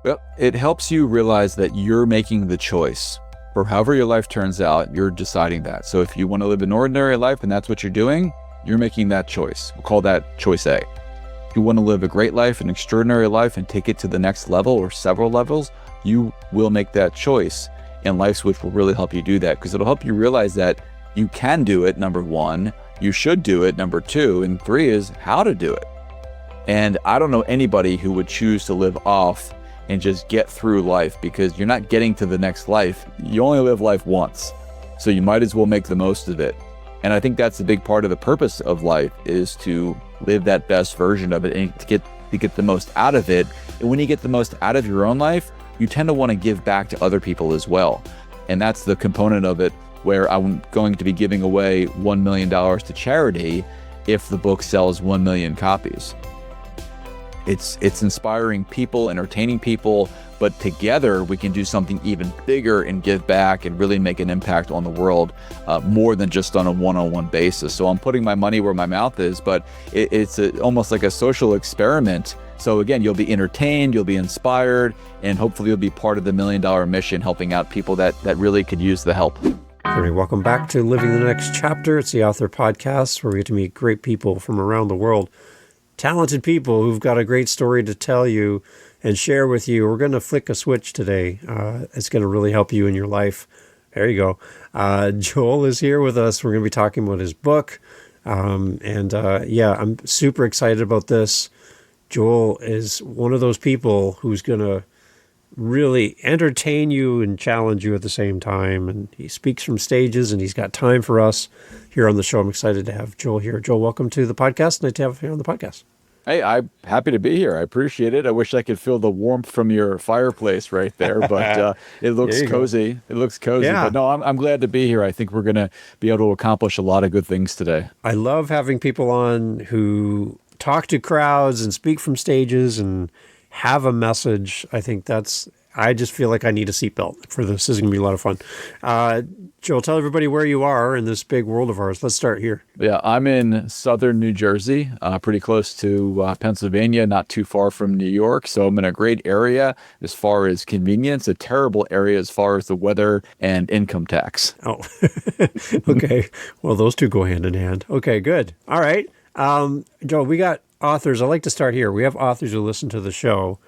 Well, it helps you realize that you're making the choice. For however your life turns out, you're deciding that. So if you want to live an ordinary life and that's what you're doing, you're making that choice. We'll call that choice A. If you want to live a great life, an extraordinary life, and take it to the next level or several levels, you will make that choice. And LifeSwitch will really help you do that, because it'll help you realize that you can do it, number one, you should do it, number two, and three is how to do it. And I don't know anybody who would choose to live off and just get through life, because you're not getting to the next life. You only live life once. So you might as well make the most of it. And I think that's a big part of the purpose of life, is to live that best version of it and to get the most out of it. And when you get the most out of your own life, you tend to want to give back to other people as well. And that's the component of it where I'm going to be giving away $1 million to charity if the book sells 1 million copies. It's inspiring people, entertaining people, but together we can do something even bigger and give back and really make an impact on the world, more than just on a one-on-one basis. So I'm putting my money where my mouth is, but it's almost like a social experiment. So again, you'll be entertained, you'll be inspired, and hopefully you'll be part of the $1 million mission, helping out people that really could use the help. Everybody, welcome back to Living the Next Chapter. It's the Author Podcast, where we get to meet great people from around the world. Talented people who've got a great story to tell you and share with you. We're going to flick a switch today. It's going to really help you in your life. There you go. Joel is here with us. We're going to be talking about his book. I'm super excited about this. Joel is one of those people who's going to really entertain you and challenge you at the same time. And he speaks from stages, and he's got time for us here on the show. I'm excited to have Joel here. Joel, welcome to the podcast. Nice to have you on the podcast. Hey, I'm happy to be here. I appreciate it. I wish I could feel the warmth from your fireplace right there, but it looks cozy. It looks cozy. Yeah. But no, I'm glad to be here. I think we're going to be able to accomplish a lot of good things today. I love having people on who talk to crowds and speak from stages and have a message. I just feel like I need a seatbelt for this. This is going to be a lot of fun. Joel, tell everybody where you are in this big world of ours. Let's start here. Yeah, I'm in southern New Jersey, pretty close to Pennsylvania, not too far from New York. So I'm in a great area as far as convenience, a terrible area as far as the weather and income tax. Oh, okay. Well, those two go hand in hand. Okay, good. All right. Joel, we got authors. I like to start here. We have authors who listen to the show.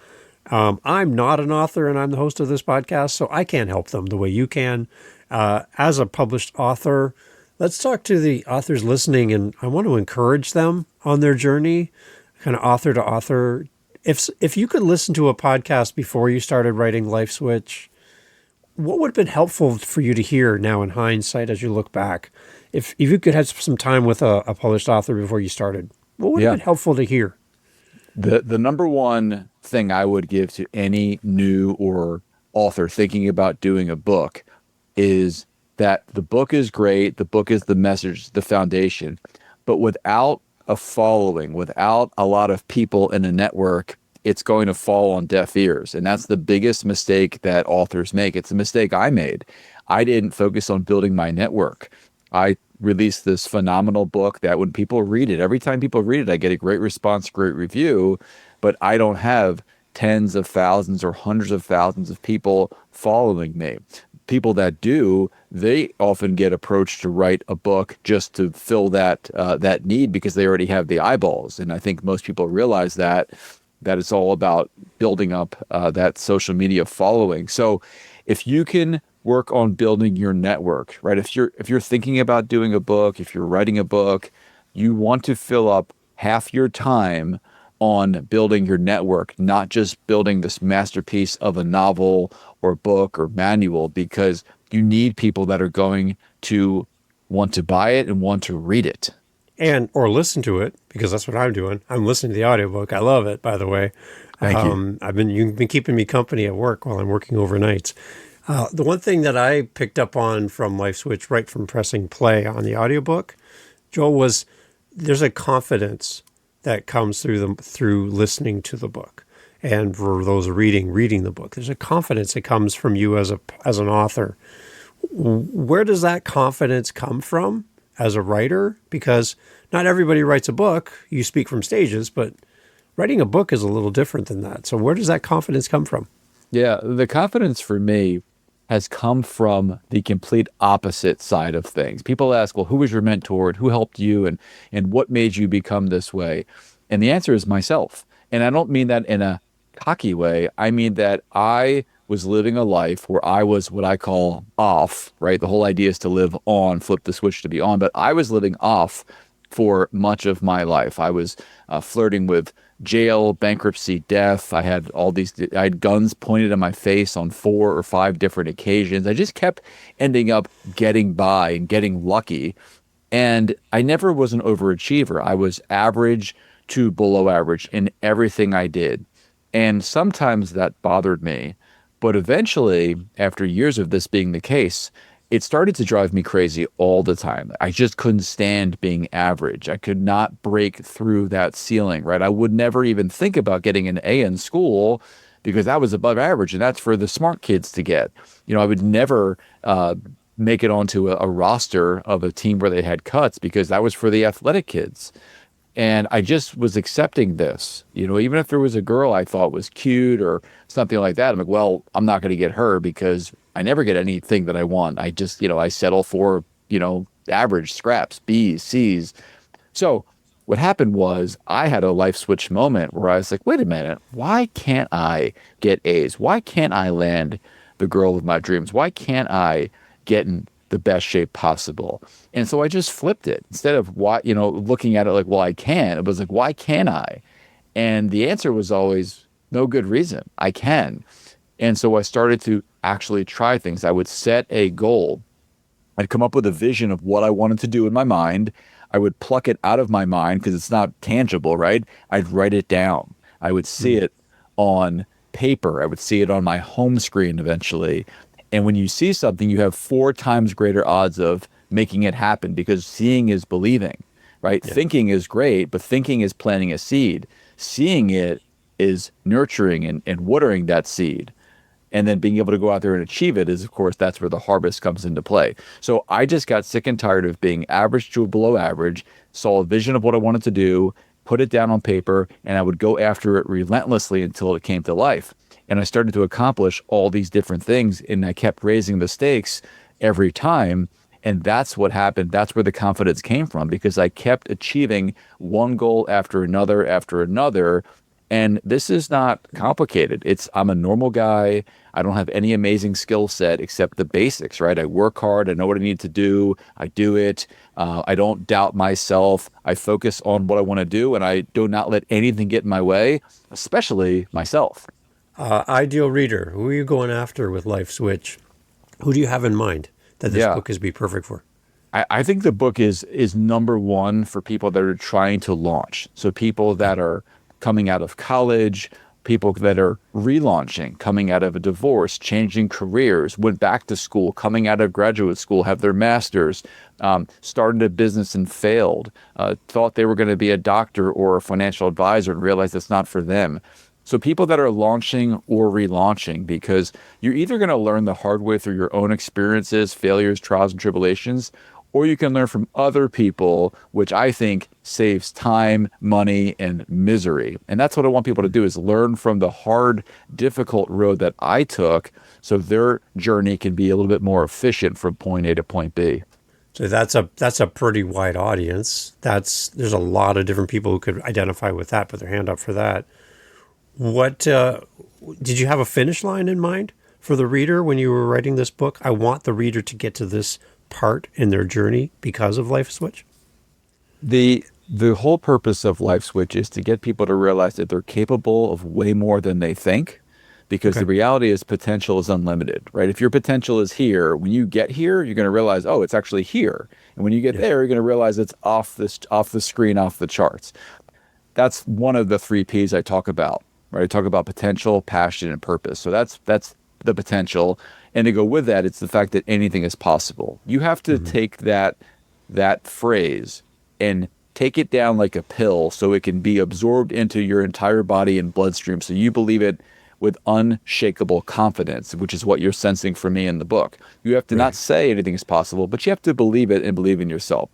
I'm not an author, and I'm the host of this podcast, so I can't help them the way you can. As a published author, let's talk to the authors listening, and I want to encourage them on their journey, kind of author to author. If you could listen to a podcast before you started writing LifeSwitch, what would have been helpful for you to hear now in hindsight as you look back? If you could have some time with a published author before you started, what would have been helpful to hear? The number one thing I would give to any new or author thinking about doing a book is that the book is great, the book is the message, the foundation, but without a following, without a lot of people in a network, it's going to fall on deaf ears. And that's the biggest mistake that authors make. It's a mistake I made. I didn't focus on building my network. I released this phenomenal book that when people read it, every time people read it, I get a great response, great review, but I don't have tens of thousands or hundreds of thousands of people following me. People that do, they often get approached to write a book just to fill that need because they already have the eyeballs. And I think most people realize that it's all about building up that social media following. So if you can work on building your network, right? If you're thinking about doing a book, if you're writing a book, you want to fill up half your time on building your network, not just building this masterpiece of a novel or book or manual, because you need people that are going to want to buy it and want to read it. Or listen to it, because that's what I'm doing. I'm listening to the audiobook. I love it, by the way. Thank you. You've been keeping me company at work while I'm working overnights. The one thing that I picked up on from LifeSwitch, right from pressing play on the audiobook, Joel, was there's a confidence that comes through listening to the book. And for those reading the book, there's a confidence that comes from you as an author. Where does that confidence come from as a writer? Because not everybody writes a book. You speak from stages, but writing a book is a little different than that. So where does that confidence come from? Yeah, the confidence for me has come from the complete opposite side of things. People ask, well, who was your mentor and who helped you and what made you become this way? And the answer is myself. And I don't mean that in a cocky way. I mean that I was living a life where I was what I call off, right? The whole idea is to live on, flip the switch to be on, but I was living off for much of my life. I was flirting with jail, bankruptcy, death. I had guns pointed at my face on 4 or 5 different occasions. I just kept ending up getting by and getting lucky. And I never was an overachiever. I was average to below average in everything I did. And sometimes that bothered me. But eventually, after years of this being the case, it started to drive me crazy all the time. I just couldn't stand being average. I could not break through that ceiling, right? I would never even think about getting an A in school because that was above average, and that's for the smart kids to get. I would never make it onto a roster of a team where they had cuts because that was for the athletic kids. And I just was accepting this, even if there was a girl I thought was cute or something like that. I'm like, well, I'm not going to get her because I never get anything that I want. I just, I settle for, average scraps, B's, C's. So what happened was I had a life switch moment where I was like, wait a minute, why can't I get A's? Why can't I land the girl of my dreams? Why can't I get in the best shape possible? And so I just flipped it. Instead of looking at it like, well, I can, it was like, why can't I? And the answer was always no good reason. I can. And so I started to actually try things. I would set a goal. I'd come up with a vision of what I wanted to do in my mind. I would pluck it out of my mind because it's not tangible, right? I'd write it down. I would see it on paper. I would see it on my home screen eventually. And when you see something, you have 4 times greater odds of making it happen because seeing is believing, right? Yeah. Thinking is great, but thinking is planting a seed. Seeing it is nurturing and watering that seed. And then being able to go out there and achieve it is, of course, that's where the harvest comes into play. So I just got sick and tired of being average to below average, saw a vision of what I wanted to do, put it down on paper, and I would go after it relentlessly until it came to life. And I started to accomplish all these different things, and I kept raising the stakes every time. And that's what happened. That's where the confidence came from, because I kept achieving one goal after another. And this is not complicated. I'm a normal guy. I don't have any amazing skill set except the basics, right? I work hard. I know what I need to do. I do it. I don't doubt myself. I focus on what I want to do, and I do not let anything get in my way, especially myself. Ideal reader. Who are you going after with Life Switch? Who do you have in mind that this book is be perfect for? I think the book is number one for people that are trying to launch. So people that are coming out of college, people that are relaunching, coming out of a divorce, changing careers, went back to school, coming out of graduate school, have their master's, started a business and failed, thought they were going to be a doctor or a financial advisor and realized it's not for them. So people that are launching or relaunching, because you're either going to learn the hard way through your own experiences, failures, trials, and tribulations, or you can learn from other people, which I think saves time, money, and misery. And that's what I want people to do, is learn from the hard, difficult road that I took so their journey can be a little bit more efficient from point A to point B. So that's a pretty wide audience. There's a lot of different people who could identify with that, put their hand up for that. What did you have a finish line in mind for the reader when you were writing this book? I want the reader to get to this part in their journey because of Life Switch? The whole purpose of Life Switch is to get people to realize that they're capable of way more than they think, because the reality is potential is unlimited, right? If your potential is here, when you get here, you're going to realize, oh, it's actually here. And when you get there, you're going to realize it's off the screen, off the charts. That's one of the 3 P's I talk about, right? I talk about potential, passion, and purpose. So that's the potential. And to go with that, it's the fact that anything is possible. You have to take that phrase and take it down like a pill so it can be absorbed into your entire body and bloodstream, so you believe it with unshakable confidence, which is what you're sensing from me in the book. You have to not say anything is possible, but you have to believe it and believe in yourself.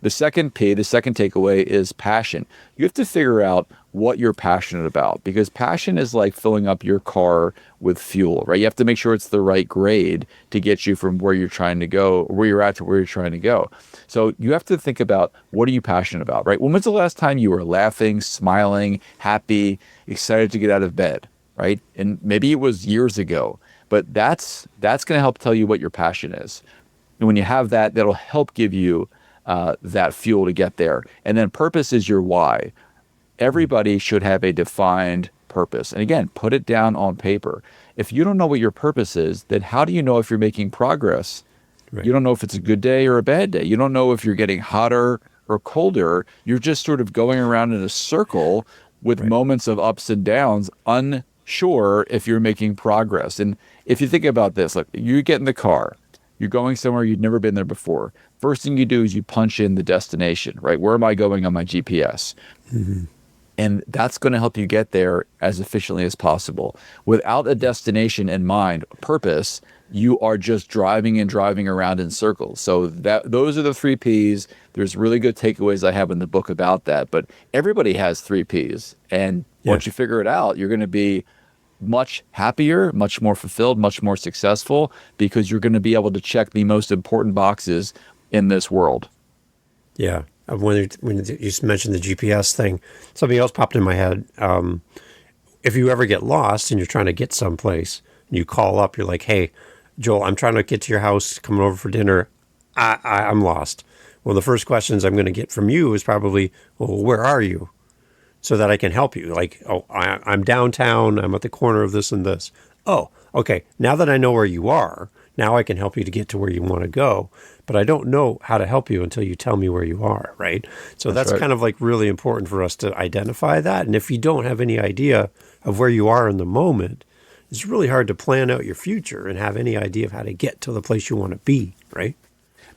The second P, the second takeaway, is passion. You have to figure out what you're passionate about, because passion is like filling up your car with fuel, right? You have to make sure it's the right grade to get you from where you're trying to go, where you're at to where you're trying to go. So you have to think about, what are you passionate about, right? When was the last time you were laughing, smiling, happy, excited to get out of bed, right? And maybe it was years ago, but that's going to help tell you what your passion is. And when you have that, that'll help give you that fuel to get there. And then purpose is your why. Everybody should have a defined purpose. And again, put it down on paper. If you don't know what your purpose is, then how do you know if you're making progress? Right. You don't know if it's a good day or a bad day. You don't know if you're getting hotter or colder. You're just sort of going around in a circle with moments of ups and downs, unsure if you're making progress. And if you think about this, like, you get in the car, you're going somewhere you've never been there before. First thing you do is you punch in the destination, right? Where am I going on my GPS? Mm-hmm. And that's going to help you get there as efficiently as possible. Without a destination in mind, purpose, you are just driving and driving around in circles. So those are the 3 Ps. There's really good takeaways I have in the book about that. But everybody has 3 Ps. And once you figure it out, you're going to be much happier, much more fulfilled, much more successful, because you're going to be able to check the most important boxes in this world. Yeah. When you mentioned the GPS thing, something else popped in my head. If you ever get lost and you're trying to get someplace, and you call up, you're like, "Hey, Joel, I'm trying to get to your house, coming over for dinner. I'm lost." Well, the first questions I'm going to get from you is probably, "Well, where are you?" So that I can help you. Like, "Oh, I'm downtown. I'm at the corner of this and this." "Oh, okay. Now that I know where you are, now I can help you to get to where you want to go. But I don't know how to help you until you tell me where you are," right? So that's kind of like really important for us to identify that. And if you don't have any idea of where you are in the moment, it's really hard to plan out your future and have any idea of how to get to the place you want to be, right?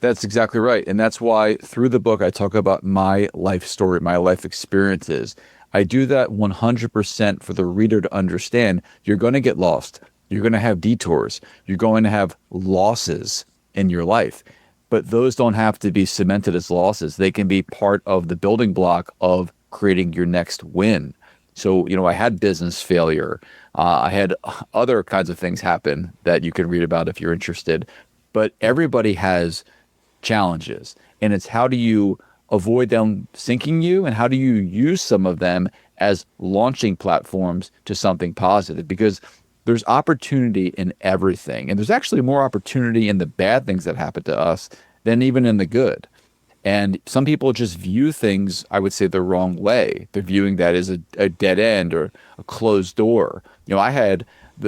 That's exactly right. And that's why through the book, I talk about my life story, my life experiences. I do that 100% for the reader to understand you're going to get lost. You're going to have detours. You're going to have losses in your life. But those don't have to be cemented as losses. They can be part of the building block of creating your next win. So, I had business failure. I had other kinds of things happen that you can read about if you're interested. But everybody has challenges. And it's, how do you avoid them sinking you, and how do you use some of them as launching platforms to something positive? Because there's opportunity in everything. And there's actually more opportunity in the bad things that happen to us than even in the good. And some people just view things, I would say, the wrong way. They're viewing that as a dead end or a closed door. I had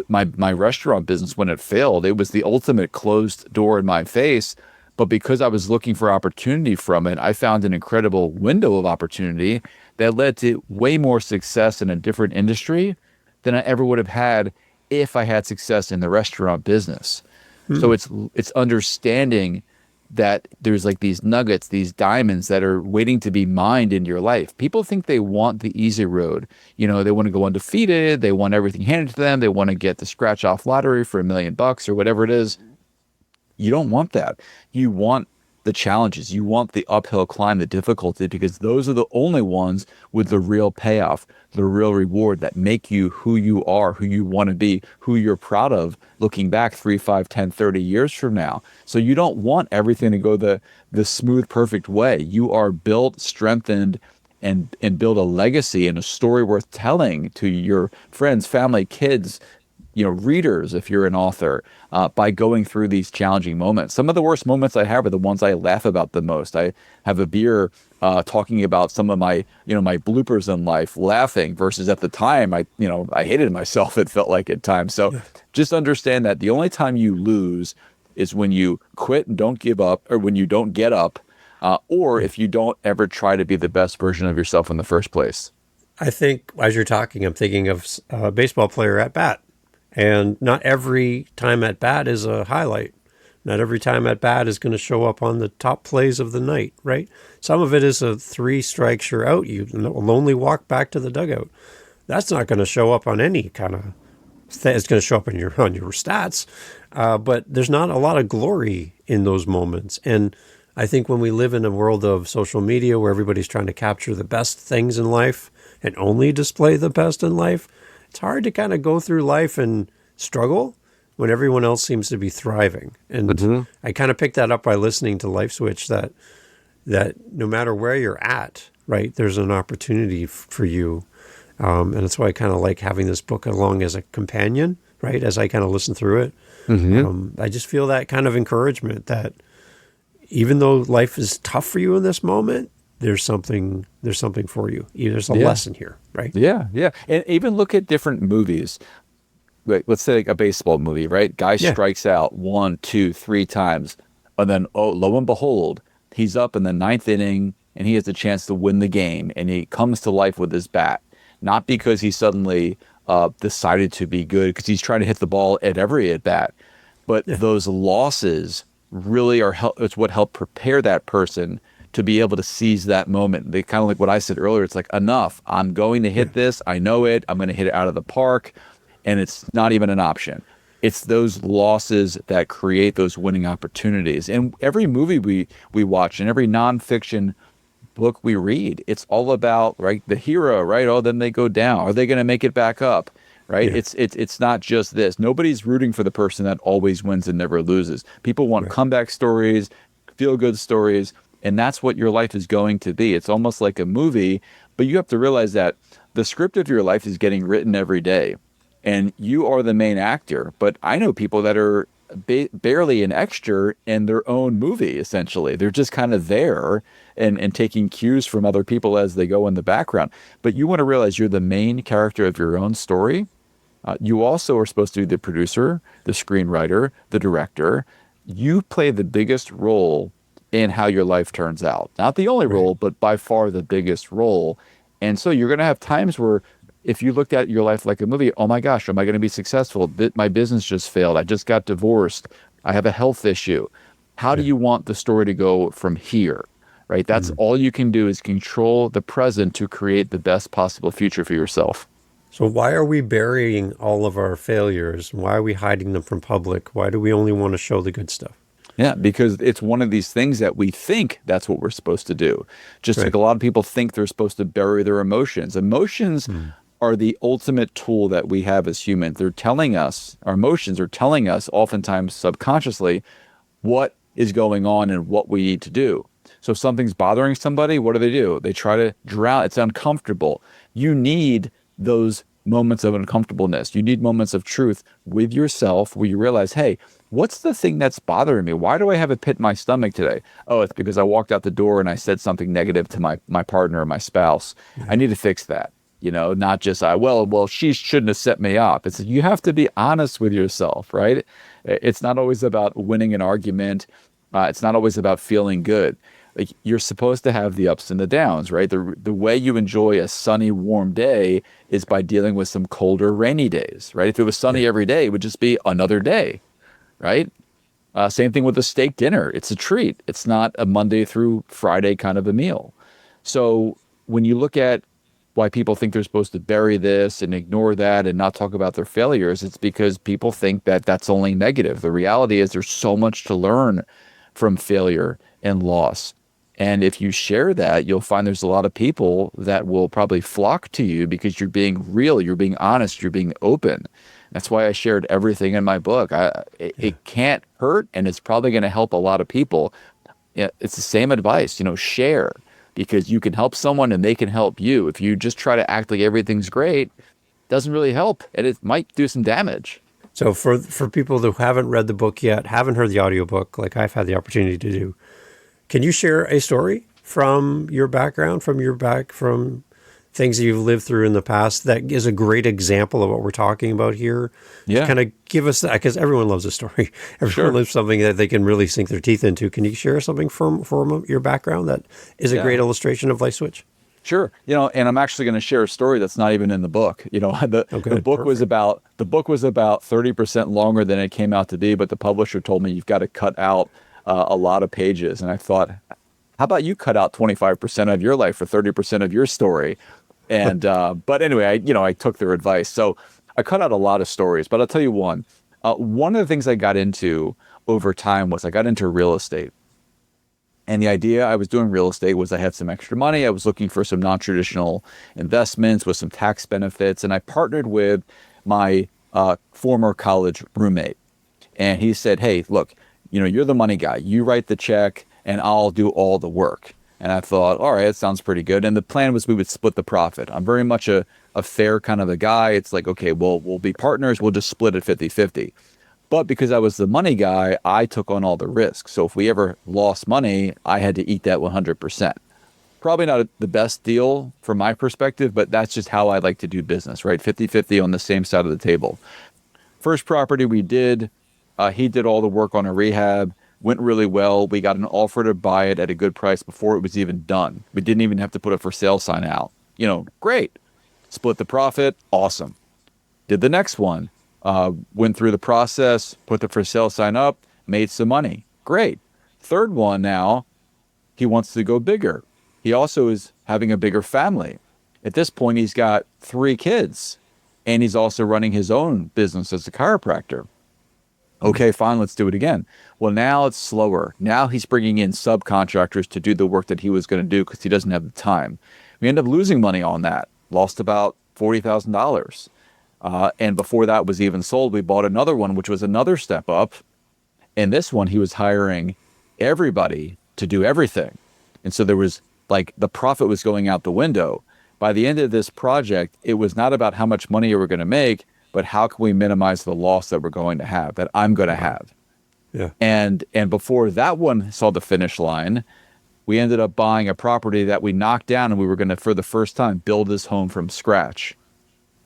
my restaurant business, when it failed, it was the ultimate closed door in my face. But because I was looking for opportunity from it, I found an incredible window of opportunity that led to way more success in a different industry than I ever would have had if I had success in the restaurant business. So it's understanding that there's like these nuggets, these diamonds that are waiting to be mined in your life. People think they want the easy road. They want to go undefeated. They want everything handed to them. They want to get the scratch off lottery for $1 million or whatever it is. You don't want that. You want the challenges. You want the uphill climb, the difficulty, because those are the only ones with the real payoff, the real reward that make you who you are, who you want to be, who you're proud of looking back 3, 5, 10, 30 years from now. So you don't want everything to go the smooth, perfect way. You are built, strengthened, and build a legacy and a story worth telling to your friends, family, kids, readers, if you're an author, by going through these challenging moments. Some of the worst moments I have are the ones I laugh about the most. I have a beer talking about some of my, my bloopers in life, laughing, versus at the time, I hated myself, it felt like at times. So just understand that the only time you lose is when you quit and don't give up, or when you don't get up, or if you don't ever try to be the best version of yourself in the first place. I think as you're talking, I'm thinking of a baseball player at bat. And not every time at bat is a highlight. Not every time at bat is going to show up on the top plays of the night, right? Some of it is a 3 strikes, you're out. You lonely walk back to the dugout. That's not going to show up on any kind of it's going to show up on your stats. But there's not a lot of glory in those moments. And I think when we live in a world of social media where everybody's trying to capture the best things in life, and only display the best in life, it's hard to kind of go through life and struggle when everyone else seems to be thriving. And I kind of picked that up by listening to Life Switch, that no matter where you're at, right, there's an opportunity for you. And that's why I kind of like having this book along as a companion, right, as I kind of listen through it. I just feel that kind of encouragement that even though life is tough for you in this moment, there's something for you. There's a lesson here, right? Yeah. And even look at different movies. Like, let's say like a baseball movie, right? Guy strikes out 1, 2, 3 times. And then, lo and behold, he's up in the 9th inning and he has a chance to win the game. And he comes to life with his bat. Not because he suddenly decided to be good, because he's trying to hit the ball at every at bat. But those losses really it's what helped prepare that person to be able to seize that moment. They kind of like what I said earlier. It's like, enough. I'm going to hit this. I know it. I'm going to hit it out of the park. And it's not even an option. It's those losses that create those winning opportunities. And every movie we watch and every nonfiction book we read, it's all about, right, the hero, right? Oh, then they go down. Are they going to make it back up? Right? It's not just this. Nobody's rooting for the person that always wins and never loses. People want comeback stories, feel-good stories, and that's what your life is going to be. It's almost like a movie, but you have to realize that the script of your life is getting written every day, and you are the main actor. But I know people that are barely an extra in their own movie, essentially. They're just kind of there and taking cues from other people as they go in the background. But you want to realize you're the main character of your own story. You also are supposed to be the producer, the screenwriter, the director. You play the biggest role in how your life turns out. Not the only role, but by far the biggest role. And so you're going to have times where if you looked at your life like a movie, oh my gosh, am I going to be successful? My business just failed. I just got divorced. I have a health issue. How do you want the story to go from here? Right? That's all you can do, is control the present to create the best possible future for yourself. So why are we burying all of our failures? Why are we hiding them from public? Why do we only want to show the good stuff? Yeah, because it's one of these things that we think that's what we're supposed to do. Just like a lot of people think they're supposed to bury their emotions. Emotions are the ultimate tool that we have as humans. They're telling us, our emotions are telling us, oftentimes subconsciously, what is going on and what we need to do. So if something's bothering somebody, what do? They try to drown. It's uncomfortable. You need those moments of uncomfortableness. You need moments of truth with yourself where you realize, hey, what's the thing that's bothering me? Why do I have a pit in my stomach today? Oh, it's because I walked out the door and I said something negative to my partner or my spouse. I need to fix that. Not just, well, she shouldn't have set me up. It's, you have to be honest with yourself, right? It's not always about winning an argument. It's not always about feeling good. Like, you're supposed to have the ups and the downs, right? The way you enjoy a sunny, warm day is by dealing with some colder, rainy days, right? If it was sunny every day, it would just be another day, right? Same thing with a steak dinner. It's a treat. It's not a Monday through Friday kind of a meal. So when you look at why people think they're supposed to bury this and ignore that and not talk about their failures, it's because people think that that's only negative. The reality is there's so much to learn from failure and loss. And if you share that, you'll find there's a lot of people that will probably flock to you because you're being real, you're being honest, you're being open. That's why I shared everything in my book. It can't hurt, and it's probably going to help a lot of people. It's the same advice, share, because you can help someone and they can help you. If you just try to act like everything's great, it doesn't really help, and it might do some damage. So for people who haven't read the book yet, haven't heard the audiobook, like I've had the opportunity to do, can you share a story from your background, from things that you've lived through in the past that is a great example of what we're talking about here? Yeah. Kind of give us that, because everyone loves a story. Everyone loves something that they can really sink their teeth into. Can you share something from your background that is a great illustration of Life Switch? Sure. And I'm actually going to share a story that's not even in the book. The book was about 30% longer than it came out to be, but the publisher told me you've got to cut out a lot of pages. And I thought, how about you cut out 25% of your life for 30% of your story? And but anyway, I took their advice. So I cut out a lot of stories, but I'll tell you one. One of the things I got into over time was I got into real estate. And the idea, I was doing real estate, was I had some extra money. I was looking for some non-traditional investments with some tax benefits. And I partnered with my former college roommate. And he said, hey, look, you're the money guy. You write the check and I'll do all the work. And I thought, all right, that sounds pretty good. And the plan was we would split the profit. I'm very much a fair kind of a guy. It's like, okay, well, we'll be partners. We'll just split it 50-50. But because I was the money guy, I took on all the risks. So if we ever lost money, I had to eat that 100%. Probably not the best deal from my perspective, but that's just how I like to do business, right? 50-50 on the same side of the table. First property we did, he did all the work on a rehab, went really well. We got an offer to buy it at a good price before it was even done. We didn't even have to put a for sale sign out. Great. Split the profit. Awesome. Did the next one. Went through the process, put the for sale sign up, made some money. Great. Third one now, he wants to go bigger. He also is having a bigger family. At this point, he's got 3 kids, and he's also running his own business as a chiropractor. Okay, fine, let's do it again. Well, now it's slower. Now he's bringing in subcontractors to do the work that he was going to do because he doesn't have the time. We end up losing money on that. Lost about $40,000. And before that was even sold, we bought another one, which was another step up. And this one, he was hiring everybody to do everything. And so there was the profit was going out the window. By the end of this project, it was not about how much money we were going to make, but how can we minimize the loss that we're going to have, that I'm going to have. Yeah. And before that one saw the finish line, we ended up buying a property that we knocked down, and we were going to, for the first time, build this home from scratch.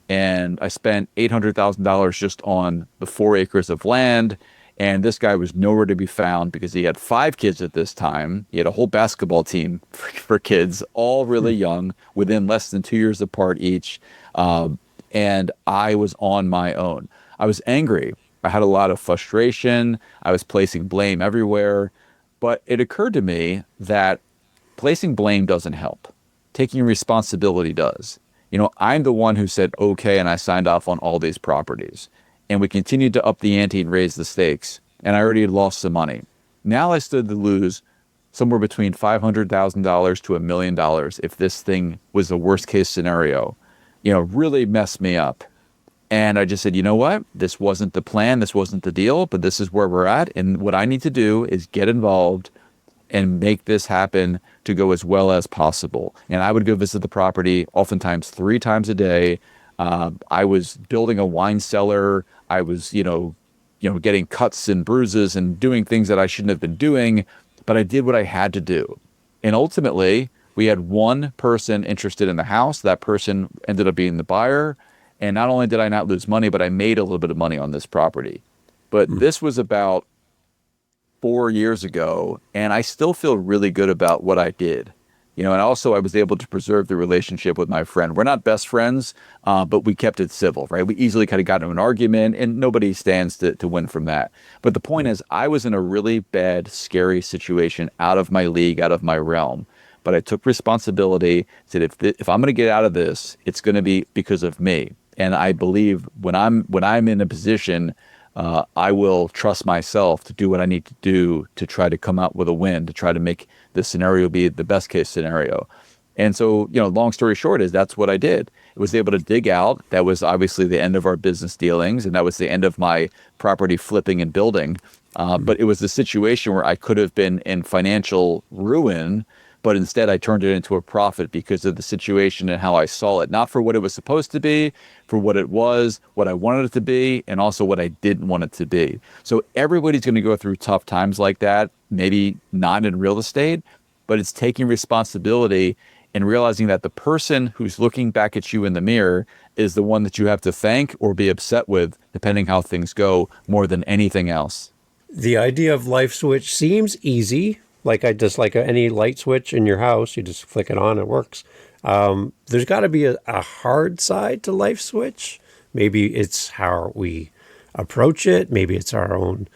And I spent $800,000 just on the 4 acres of land. And this guy was nowhere to be found because he had 5 kids at this time. He had a whole basketball team for kids, all really young, within less than 2 years apart each. And I was on my own. I was angry. I had a lot of frustration. I was placing blame everywhere. But it occurred to me that placing blame doesn't help. Taking responsibility does. I'm the one who said, okay, and I signed off on all these properties. And we continued to up the ante and raise the stakes. And I already had lost some money. Now I stood to lose somewhere between $500,000 to $1 million if this thing was the worst case scenario. Really messed me up. And I just said, you know what? This wasn't the plan. This wasn't the deal, but this is where we're at. And what I need to do is get involved and make this happen to go as well as possible. And I would go visit the property oftentimes 3 times a day. I was building a wine cellar. I was, getting cuts and bruises and doing things that I shouldn't have been doing, but I did what I had to do. And ultimately, we had one person interested in the house. That person ended up being the buyer. And not only did I not lose money, but I made a little bit of money on this property. But this was about 4 years ago, and I still feel really good about what I did. And also I was able to preserve the relationship with my friend. We're not best friends, but we kept it civil, right? We easily kind of got into an argument, and nobody stands to win from that. But the point is, I was in a really bad, scary situation, out of my league, out of my realm. But I took responsibility, said if I'm going to get out of this, it's going to be because of me. And I believe when I'm in a position, I will trust myself to do what I need to do to try to come out with a win, to try to make this scenario be the best case scenario. And so, long story short is that's what I did. I was able to dig out. That was obviously the end of our business dealings, and that was the end of my property flipping and building. But it was the situation where I could have been in financial ruin, but instead I turned it into a profit because of the situation and how I saw it. Not for what it was supposed to be, for what it was, what I wanted it to be, and also what I didn't want it to be. So everybody's going to go through tough times like that, maybe not in real estate, but it's taking responsibility and realizing that the person who's looking back at you in the mirror is the one that you have to thank or be upset with, depending how things go, more than anything else. The idea of life switch seems easy. Like any light switch in your house, you just flick it on, it works. There's got to be a hard side to life switch. Maybe it's how we approach it. Maybe it's our own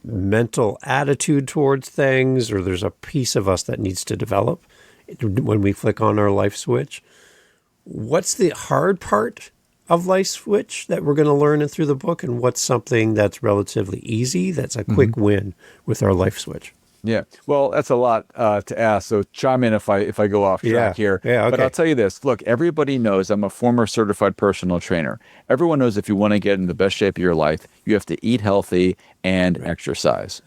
mental attitude towards things, or there's a piece of us that needs to develop when we flick on our life switch. What's the hard part of life switch that we're going to learn through the book, and what's something that's relatively easy, that's a quick win with our life switch? Yeah. Well, that's a lot to ask. So chime in if I go off Yeah. track here. Yeah. But I'll Okay. tell you this. Look, everybody knows I'm a former certified personal trainer. Everyone knows if you want to get in the best shape of your life, you have to eat healthy and Right. exercise.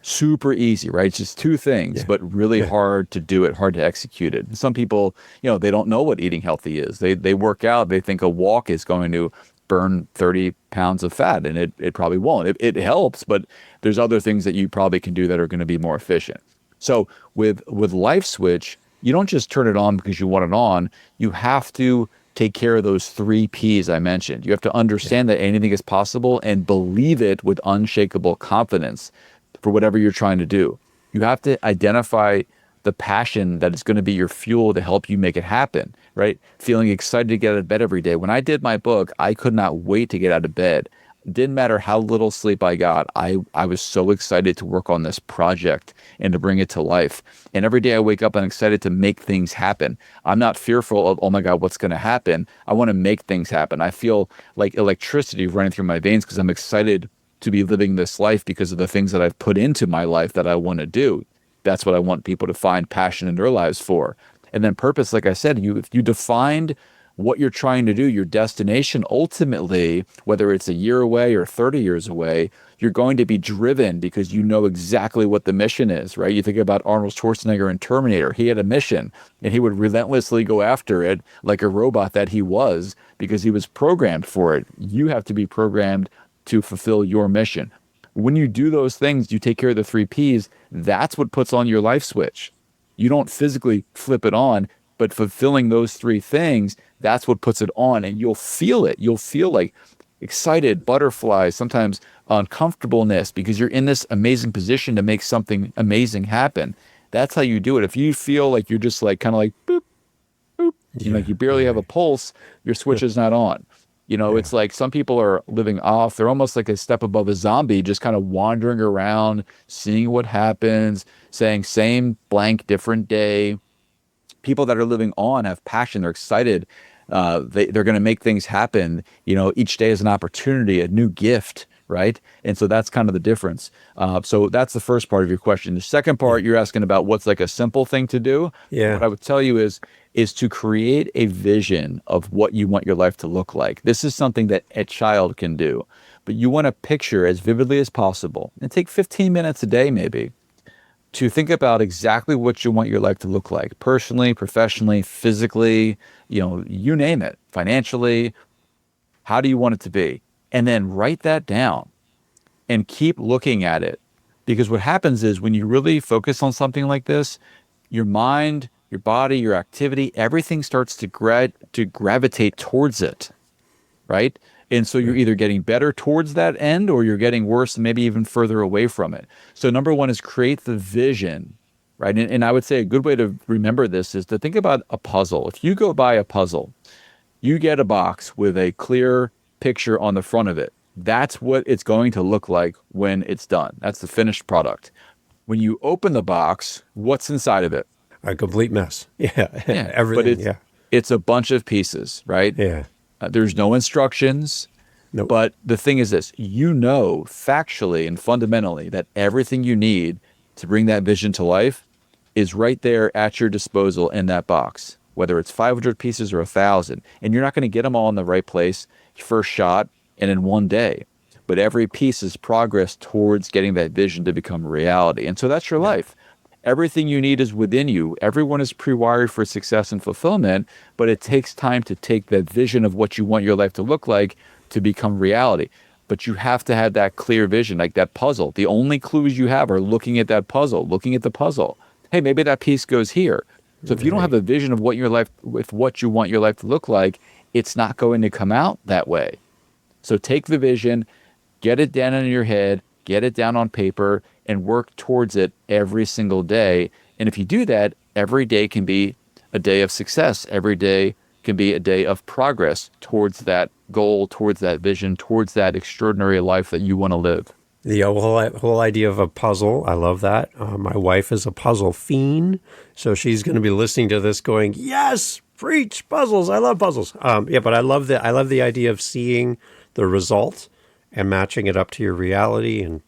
Super easy, right? It's just two things, Yeah. but really Yeah. hard to do it, hard to execute it. And some people, they don't know what eating healthy is. They work out, they think a walk is going to burn 30 pounds of fat, and it probably won't. It helps, but there's other things that you probably can do that are going to be more efficient. So with Life Switch, you don't just turn it on because you want it on. You have to take care of those three P's I mentioned. You have to Yeah. understand that anything is possible and believe it with unshakable confidence for whatever you're trying to do. You have to identify the passion that is going to be your fuel to help you make it happen, right? Feeling excited to get out of bed every day. When I did my book, I could not wait to get out of bed. Didn't matter how little sleep I got. I was so excited to work on this project and to bring it to life. And every day I wake up and I'm excited to make things happen. I'm not fearful of, oh my God, what's going to happen? I want to make things happen. I feel like electricity running through my veins because I'm excited to be living this life because of the things that I've put into my life that I want to do. That's what I want people to find passion in their lives for. And then purpose, like I said, if you defined what you're trying to do, your destination, ultimately, whether it's a year away or 30 years away, you're going to be driven because you know exactly what the mission is, right? You think about Arnold Schwarzenegger in Terminator. He had a mission and he would relentlessly go after it like a robot that he was because he was programmed for it. You have to be programmed to fulfill your mission. When you do those things, you take care of the three P's, that's what puts on your life switch. You don't physically flip it on, but fulfilling those three things, that's what puts it on, and you'll feel it. You'll feel like excited, butterflies, sometimes uncomfortableness because you're in this amazing position to make something amazing happen. That's how you do it. If you feel like you're just like kind of like boop, boop, like Yeah. you barely have a Right. pulse, your switch is not on. Yeah. It's like some people are living off. They're almost like a step above a zombie, just kind of wandering around, seeing what happens, saying same blank, different day. People that are living on have passion. They're excited. They're going to make things happen. Each day is an opportunity, a new gift, right? And so that's kind of the difference. So that's the first part of your question. The second Yeah. part, you're asking about what's like a simple thing to do. What Yeah. I would tell you is to create a vision of what you want your life to look like. This is something that a child can do, but you want to picture as vividly as possible and take 15 minutes a day, maybe, to think about exactly what you want your life to look like personally, professionally, physically, you name it, financially. How do you want it to be? And then write that down and keep looking at it. Because what happens is when you really focus on something like this, your mind, your body, your activity, everything starts to gravitate towards it, right? And so you're Right. either getting better towards that end or you're getting worse and maybe even further away from it. So number one is create the vision, right? And I would say a good way to remember this is to think about a puzzle. If you go buy a puzzle, you get a box with a clear picture on the front of it. That's what it's going to look like when it's done. That's the finished product. When you open the box, what's inside of it? A complete mess. Yeah. Yeah, but Everything. Yeah. it's a bunch of pieces, right? Yeah. There's no instructions. Nope. But the thing is this, factually and fundamentally that everything you need to bring that vision to life is right there at your disposal in that box, whether it's 500 pieces or 1,000. And you're not going to get them all in the right place first shot and in one day. But every piece is progress towards getting that vision to become reality. And so that's your Yeah. life. Everything you need is within you. Everyone is pre-wired for success and fulfillment, but it takes time to take that vision of what you want your life to look like to become reality. But you have to have that clear vision, like that puzzle. The only clues you have are looking at that puzzle, looking at the puzzle. Hey, maybe that piece goes here. So if you don't have Right. a vision of what your life, with what you want your life to look like, it's not going to come out that way. So take the vision, get it down in your head, get it down on paper, and work towards it every single day. And if you do that, every day can be a day of success. Every day can be a day of progress towards that goal, towards that vision, towards that extraordinary life that you want to live. The whole idea of a puzzle, I love that. My wife is a puzzle fiend, so she's going to be listening to this, going, "Yes, preach puzzles! I love puzzles." Yeah, but I love the idea of seeing the result and matching it up to your reality, and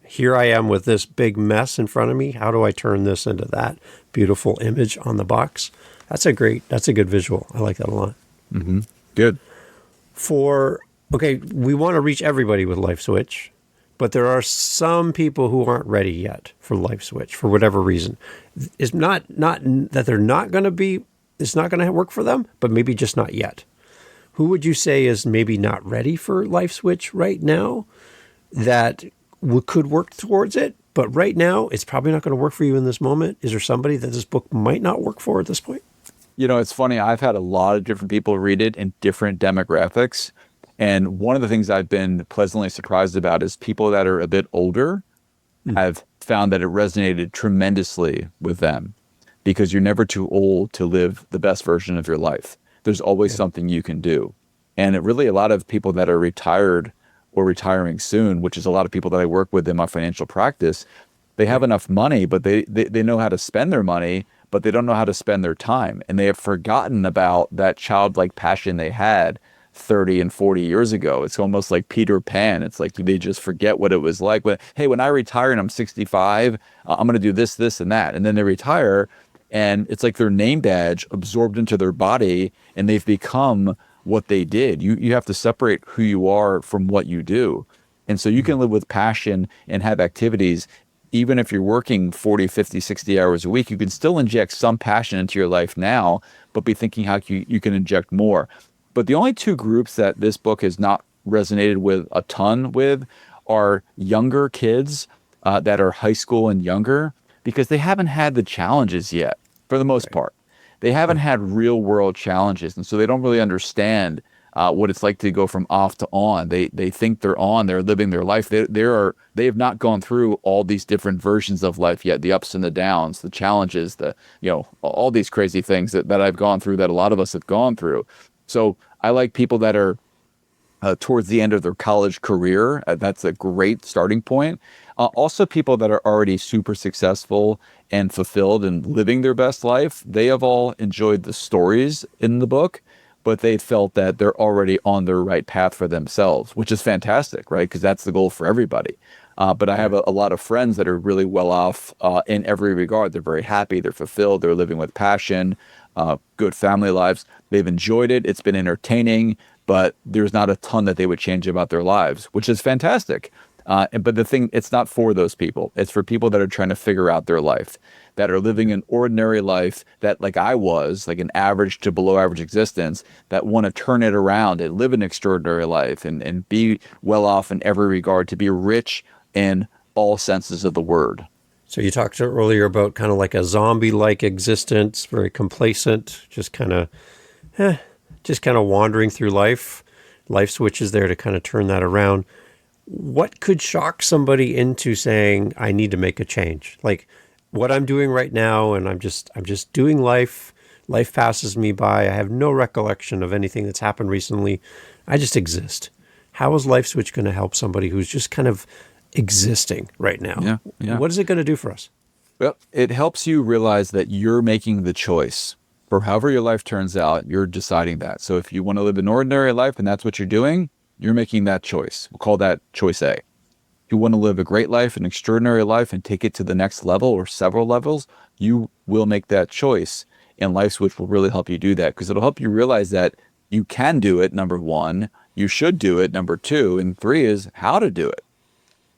here I am with this big mess in front of me. How do I turn this into that beautiful image on the box? That's a good visual. I like that a lot. Mm-hmm. Good. Okay, we want to reach everybody with Life Switch, but there are some people who aren't ready yet for Life Switch for whatever reason. It's not that they're not going to be, it's not going to work for them, but maybe just not yet. Who would you say is maybe not ready for Life Switch right now that could work towards it, but right now it's probably not going to work for you in this moment? Is there somebody that this book might not work for at this point? It's funny. I've had a lot of different people read it in different demographics. And one of the things I've been pleasantly surprised about is people that are a bit older have found that it resonated tremendously with them, because you're never too old to live the best version of your life. There's always something you can do. And it really, a lot of people that are retired or retiring soon, which is a lot of people that I work with in my financial practice, they have enough money, but they know how to spend their money, but they don't know how to spend their time. And they have forgotten about that childlike passion they had 30 and 40 years ago. It's almost like Peter Pan. It's like they just forget what it was like. When I retire and I'm 65, I'm going to do this, this, and that. And then they retire, and it's like their name badge absorbed into their body, and they've become what they did. You have to separate who you are from what you do. And so you can live with passion and have activities. Even if you're working 40, 50, 60 hours a week, you can still inject some passion into your life now, but be thinking how you can inject more. But the only two groups that this book has not resonated with a ton with are younger kids that are high school and younger, because they haven't had the challenges yet, for the most part. They haven't had real world challenges, and so they don't really understand what it's like to go from off to on. They think they're on, they're living their life. They have not gone through all these different versions of life yet, the ups and the downs, the challenges, all these crazy things that I've gone through, that a lot of us have gone through. So I like people that are towards the end of their college career. That's a great starting point. Also, people that are already super successful and fulfilled and living their best life. They have all enjoyed the stories in the book, but they felt that they're already on their right path for themselves, which is fantastic, right? Because that's the goal for everybody. But I have a lot of friends that are really well off in every regard. They're very happy, they're fulfilled, they're living with passion, good family lives. They've enjoyed it. It's been entertaining, but there's not a ton that they would change about their lives, which is fantastic. But the thing, it's not for those people. It's for people that are trying to figure out their life, that are living an ordinary life, that like I was, like an average to below average existence, that want to turn it around and live an extraordinary life and be well off in every regard, to be rich in all senses of the word. So you talked earlier about kind of like a zombie-like existence, very complacent, just kind of wandering through life. Life Switch is there to kind of turn that around. What could shock somebody into saying, I need to make a change? Like what I'm doing right now, and I'm just doing life. Life passes me by. I have no recollection of anything that's happened recently. I just exist. How is Life Switch going to help somebody who's just kind of existing right now? Yeah. What is it going to do for us? Well, it helps you realize that you're making the choice. For however your life turns out, you're deciding that. So if you want to live an ordinary life and that's what you're doing, you're making that choice. We'll call that choice A. If you want to live a great life, an extraordinary life, and take it to the next level or several levels, you will make that choice. And Life Switch will really help you do that, because it'll help you realize that you can do it, number one. You should do it, number two. And three is how to do it.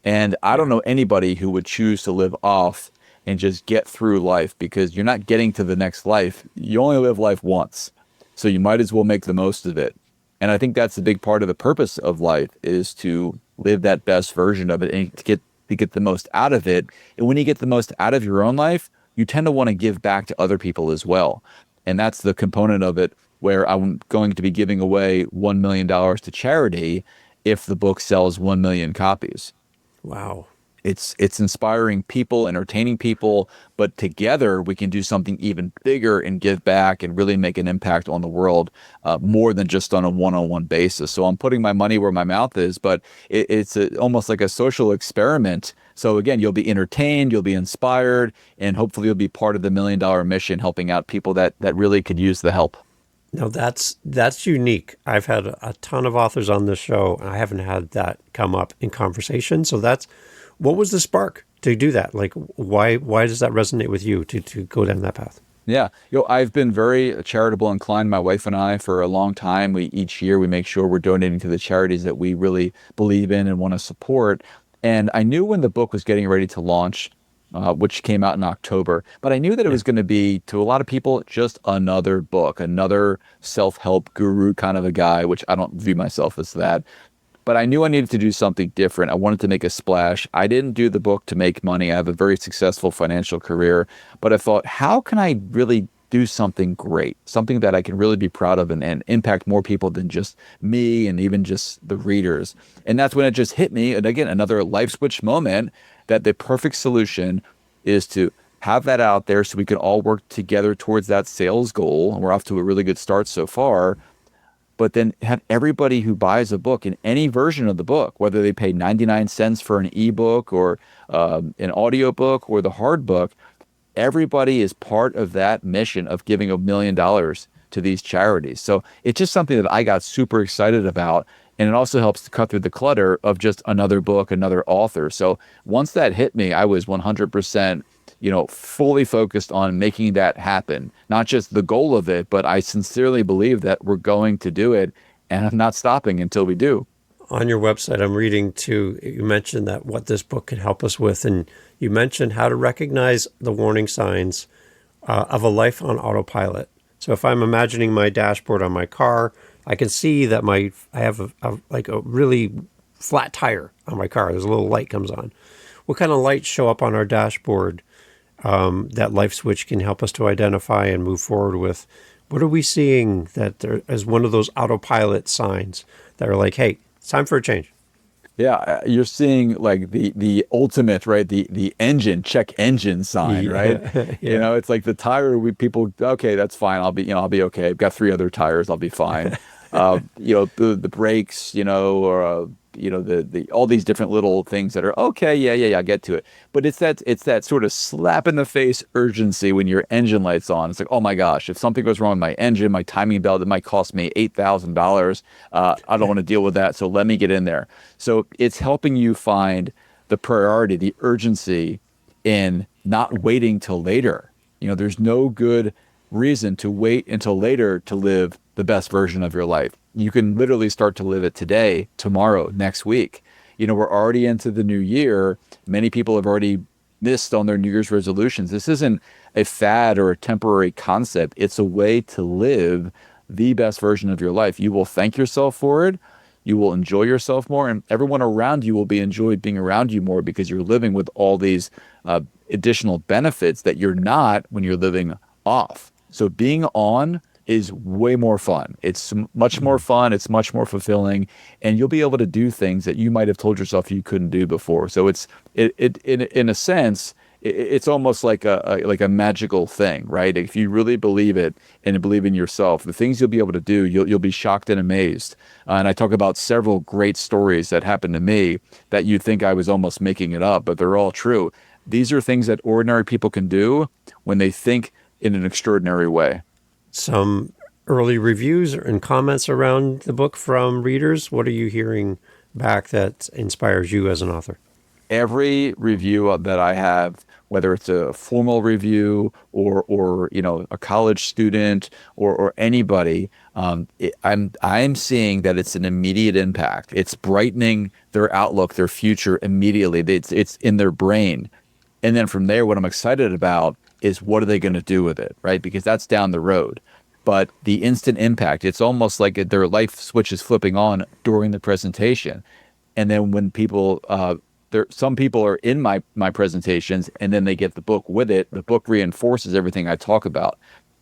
And I don't know anybody who would choose to live off and just get through life, because you're not getting to the next life. You only live life once. So you might as well make the most of it. And I think that's a big part of the purpose of life, is to live that best version of it and to get the most out of it. And when you get the most out of your own life, you tend to want to give back to other people as well. And that's the component of it where I'm going to be giving away $1 million to charity if the book sells 1 million copies. Wow. It's inspiring people, entertaining people, but together we can do something even bigger and give back and really make an impact on the world, more than just on a one-on-one basis. So I'm putting my money where my mouth is, but it's almost like a social experiment. So again, you'll be entertained, you'll be inspired, and hopefully you'll be part of the $1 million mission, helping out people that really could use the help. Now that's unique. I've had a ton of authors on this show, and I haven't had that come up in conversation. So that's what was the spark to do that? Like, why does that resonate with you to go down that path? Yeah, I've been very charitable inclined, my wife and I, for a long time. Each year we make sure we're donating to the charities that we really believe in and want to support. And I knew when the book was getting ready to launch, which came out in October, but I knew that it Yeah. was going to be, to a lot of people, just another book, another self-help guru kind of a guy, which I don't view myself as that. But I knew I needed to do something different. I wanted to make a splash. I didn't do the book to make money. I have a very successful financial career, but I thought, how can I really do something great, something that I can really be proud of and impact more people than just me and even just the readers? And that's when it just hit me. And again, another life switch moment, that the perfect solution is to have that out there so we can all work together towards that sales goal. And we're off to a really good start so far, but then have everybody who buys a book in any version of the book, whether they pay 99 cents for an ebook or an audiobook or the hard book, everybody is part of that mission of giving $1 million to these charities. So it's just something that I got super excited about. And it also helps to cut through the clutter of just another book, another author. So once that hit me, I was 100%, fully focused on making that happen. Not just the goal of it, but I sincerely believe that we're going to do it. And I'm not stopping until we do. On your website, I'm reading too, you mentioned that what this book can help us with, and you mentioned how to recognize the warning signs of a life on autopilot. So if I'm imagining my dashboard on my car, I can see that I have like a really flat tire on my car. There's a little light comes on. What kind of lights show up on our dashboard that life switch can help us to identify and move forward with? What are we seeing that there is one of those autopilot signs that are like, hey, it's time for a change? Yeah, you're seeing like the ultimate, right? The engine, check engine sign, right? Yeah. Yeah. It's like the tire. People, okay, that's fine. I'll be okay. I've got three other tires. I'll be fine. The brakes, or the all these different little things that are okay. Yeah. I get to it. But it's that sort of slap in the face urgency when your engine lights on. It's like, oh my gosh, if something goes wrong with my engine, my timing belt, it might cost me $8,000. I don't want to deal with that. So let me get in there. So it's helping you find the priority, the urgency in not waiting till later. There's no good reason to wait until later to live the best version of your life. You can literally start to live it today, tomorrow, next week. We're already into the new year. Many people have already missed on their New Year's resolutions. This isn't a fad or a temporary concept. It's a way to live the best version of your life. You will thank yourself for it. You will enjoy yourself more, and everyone around you will be enjoyed being around you more because you're living with all these additional benefits that you're not when you're living off. So being on is way more fun. It's much more fun. It's much more fulfilling, and you'll be able to do things that you might have told yourself you couldn't do before. So it's in a sense, it's almost like a magical thing, right? If you really believe it and believe in yourself, the things you'll be able to do, you'll be shocked and amazed. And I talk about several great stories that happened to me that you'd think I was almost making it up, but they're all true. These are things that ordinary people can do when they think in an extraordinary way. Some early reviews and comments around the book from readers. What are you hearing back that inspires you as an author? Every review that I have, whether it's a formal review or a college student or anybody, I'm seeing that it's an immediate impact. It's brightening their outlook, their future immediately. It's in their brain, and then from there, what I'm excited about is what are they going to do with it, right? Because that's down the road. But the instant impact, it's almost like their life switch is flipping on during the presentation. And then when people, some people are in my presentations and then they get the book with it. The book reinforces everything I talk about.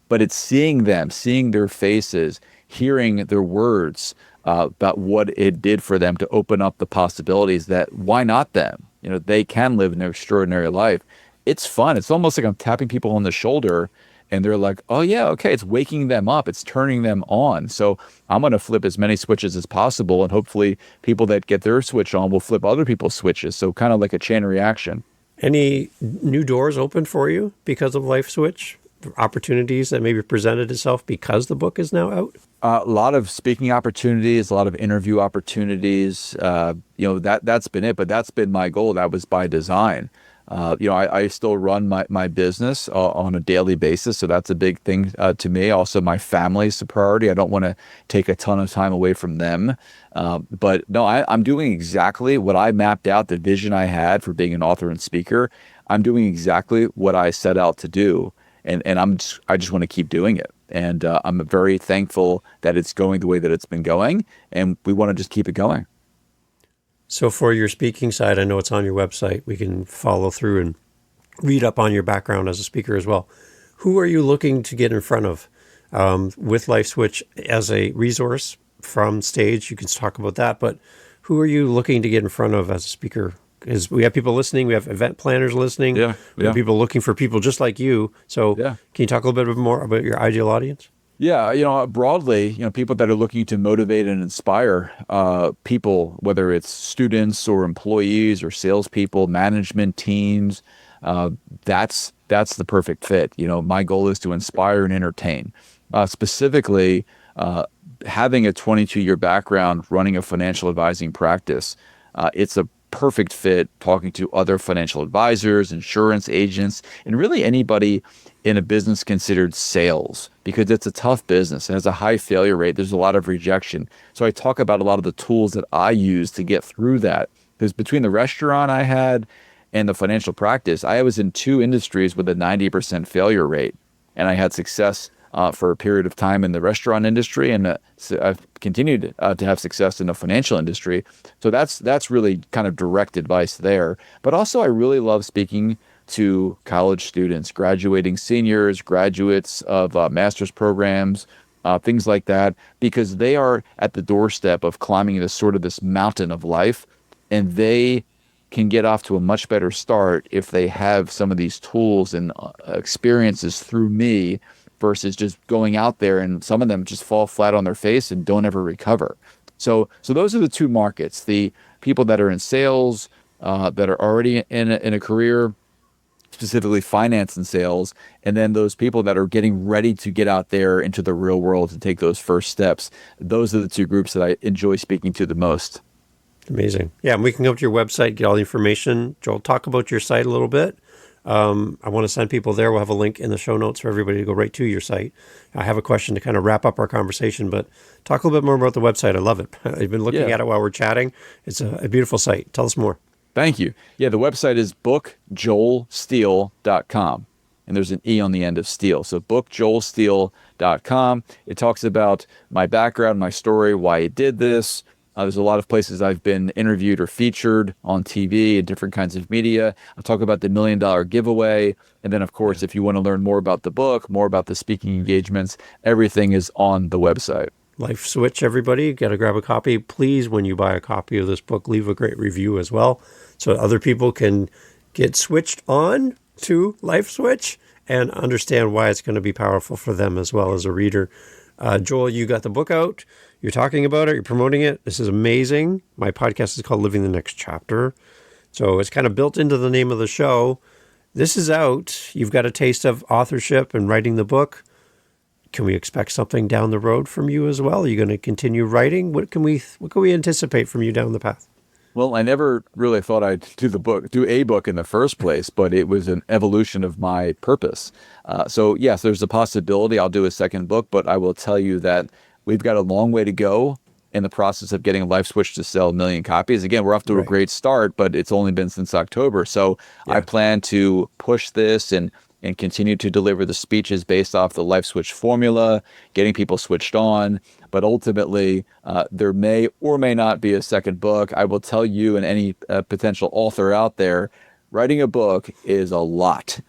But it's seeing them, seeing their faces, hearing their words about what it did for them to open up the possibilities that why not them? They can live an extraordinary life. It's fun. It's almost like I'm tapping people on the shoulder and they're like, oh yeah, okay. It's waking them up. It's turning them on. So I'm going to flip as many switches as possible. And hopefully people that get their switch on will flip other people's switches. So kind of like a chain reaction. Any new doors open for you because of Life Switch? opportunities that maybe presented itself because the book is now out? A lot of speaking opportunities, a lot of interview opportunities. That's been it, but that's been my goal. That was by design. I still run my business on a daily basis, so that's a big thing to me. Also, my family's a priority. I don't want to take a ton of time away from them. But no, I'm doing exactly what I mapped out, the vision I had for being an author and speaker. I'm doing exactly what I set out to do, and I just want to keep doing it. And I'm very thankful that it's going the way that it's been going, and we want to just keep it going. So for your speaking side, I know it's on your website. We can follow through and read up on your background as a speaker as well. Who are you looking to get in front of with LifeSwitch as a resource from stage? You can talk about that, but who are you looking to get in front of as a speaker? Because we have people listening, we have event planners listening, we have people looking for people just like you. So can you talk a little bit more about your ideal audience? Yeah, broadly, people that are looking to motivate and inspire people, whether it's students or employees or salespeople, management teams, that's the perfect fit. My goal is to inspire and entertain. Specifically, having a 22-year background running a financial advising practice, it's a perfect fit talking to other financial advisors, insurance agents, and really anybody in a business considered sales, because it's a tough business. It has a high failure rate. There's a lot of rejection. So I talk about a lot of the tools that I use to get through that. Because between the restaurant I had and the financial practice, I was in two industries with a 90% failure rate. And I had success for a period of time in the restaurant industry, and I've continued to have success in the financial industry. So that's really kind of direct advice there. But also I really love speaking to college students, graduating seniors, graduates of master's programs, things like that, because they are at the doorstep of climbing this mountain of life, and they can get off to a much better start if they have some of these tools and experiences through me versus just going out there, and some of them just fall flat on their face and don't ever recover. So those are the two markets: the people that are in sales, that are already in a career, specifically finance and sales, and then those people that are getting ready to get out there into the real world and take those first steps. Those are the two groups that I enjoy speaking to the most. Amazing. Yeah, and we can go to your website, get all the information. Joel, talk about your site a little bit. I want to send people there. We'll have a link in the show notes for everybody to go right to your site. I have a question to kind of wrap up our conversation, but talk a little bit more about the website. I love it. I've been looking at it while we're chatting. It's a beautiful site. Tell us more. Thank you. Yeah, the website is bookjoelsteele.com. And there's an E on the end of Steele. So bookjoelsteele.com. It talks about my background, my story, why I did this. There's a lot of places I've been interviewed or featured on TV and different kinds of media. I'll talk about the $1 million giveaway. And then, of course, if you want to learn more about the book, more about the speaking engagements, everything is on the website. LifeSwitch, everybody. Got to grab a copy. Please, when you buy a copy of this book, leave a great review as well, so other people can get switched on to LifeSwitch and understand why it's going to be powerful for them as well as a reader. Joel, you got the book out. You're talking about it. You're promoting it. This is amazing. My podcast is called Living the Next Chapter. So it's kind of built into the name of the show. This is out. You've got a taste of authorship and writing the book. Can we expect something down the road from you as well? Are you going to continue writing? What can we anticipate from you down the path? Well, I never really thought I'd do a book in the first place, but it was an evolution of my purpose. So yes, there's a possibility I'll do a second book, but I will tell you that we've got a long way to go in the process of getting LifeSwitch to sell 1 million copies. Again, we're off to a great start, but it's only been since October. So I plan to push this and continue to deliver the speeches based off the LifeSwitch formula, getting people switched on. But ultimately, there may or may not be a second book. I will tell you and any potential author out there, writing a book is a lot.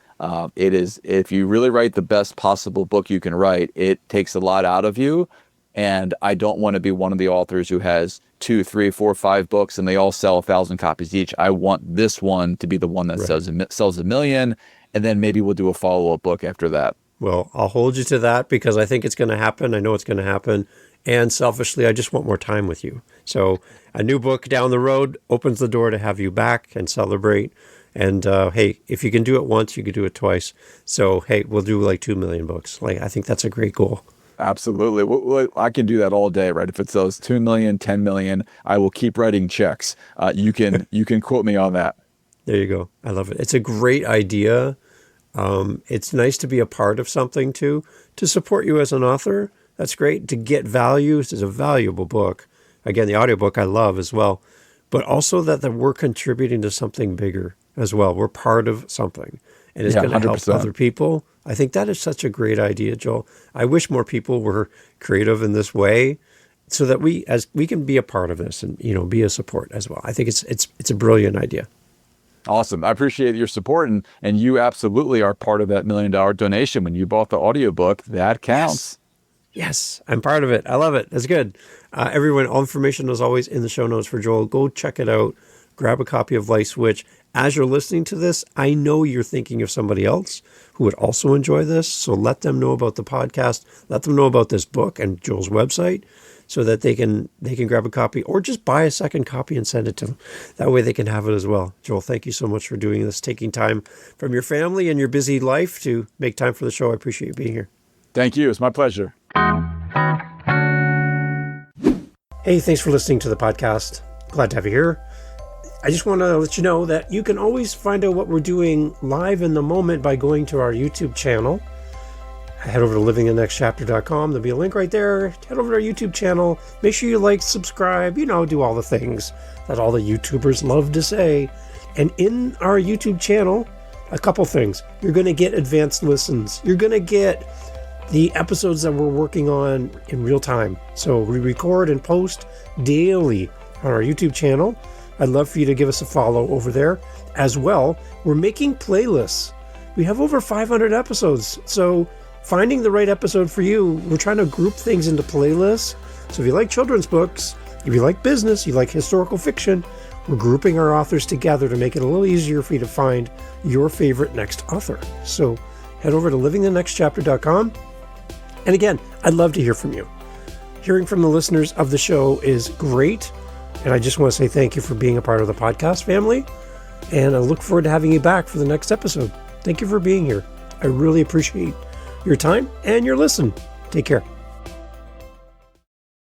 It is, if you really write the best possible book you can write, it takes a lot out of you. And I don't want to be one of the authors who has 2, 3, 4, 5 books and they all sell 1,000 copies each. I want this one to be the one that sells 1 million. And then maybe we'll do a follow-up book after that. Well, I'll hold you to that because I think it's going to happen. I know it's going to happen. And selfishly, I just want more time with you. So a new book down the road opens the door to have you back and celebrate And hey, if you can do it once, you can do it twice. So hey, we'll do like 2 million books. Like, I think that's a great goal. Absolutely. I can do that all day, right? If it's those 2 million, 10 million, I will keep writing checks. You can quote me on that. There you go. I love it. It's a great idea. It's nice to be a part of something too, to support you as an author. That's great. To get value. This is a valuable book. Again, the audiobook I love as well, but also that we're contributing to something bigger as well. We're part of something, and it's going to help other people. I think that is such a great idea, Joel. I wish more people were creative in this way, so that we can be a part of this and, be a support as well. I think it's a brilliant idea. Awesome. I appreciate your support, and you absolutely are part of that $1 million donation. When you bought the audiobook, that counts. Yes, I'm part of it. I love it. That's good. Everyone, all information is always in the show notes for Joel. Go check it out. Grab a copy of Light Switch. As you're listening to this, I know you're thinking of somebody else who would also enjoy this. So let them know about the podcast. Let them know about this book and Joel's website, so that they can grab a copy, or just buy a second copy and send it to them. That way they can have it as well. Joel, thank you so much for doing this, taking time from your family and your busy life to make time for the show. I appreciate you being here. Thank you. It's my pleasure. Hey, thanks for listening to the podcast. Glad to have you here. I just want to let you know that you can always find out what we're doing live in the moment by going to our YouTube channel. Head over to livingthenextchapter.com. There'll be a link right there. Head over to our YouTube channel. Make sure you like, subscribe, do all the things that all the YouTubers love to say. And in our YouTube channel, a couple things. You're going to get advanced listens. You're going to get the episodes that we're working on in real time. So we record and post daily on our YouTube channel. I'd love for you to give us a follow over there. As well, we're making playlists. We have over 500 episodes. So finding the right episode for you, we're trying to group things into playlists. So if you like children's books, if you like business, you like historical fiction, we're grouping our authors together to make it a little easier for you to find your favorite next author. So head over to livingthenextchapter.com. And again, I'd love to hear from you. Hearing from the listeners of the show is great. And I just want to say thank you for being a part of the podcast family. And I look forward to having you back for the next episode. Thank you for being here. I really appreciate your time and your listen. Take care.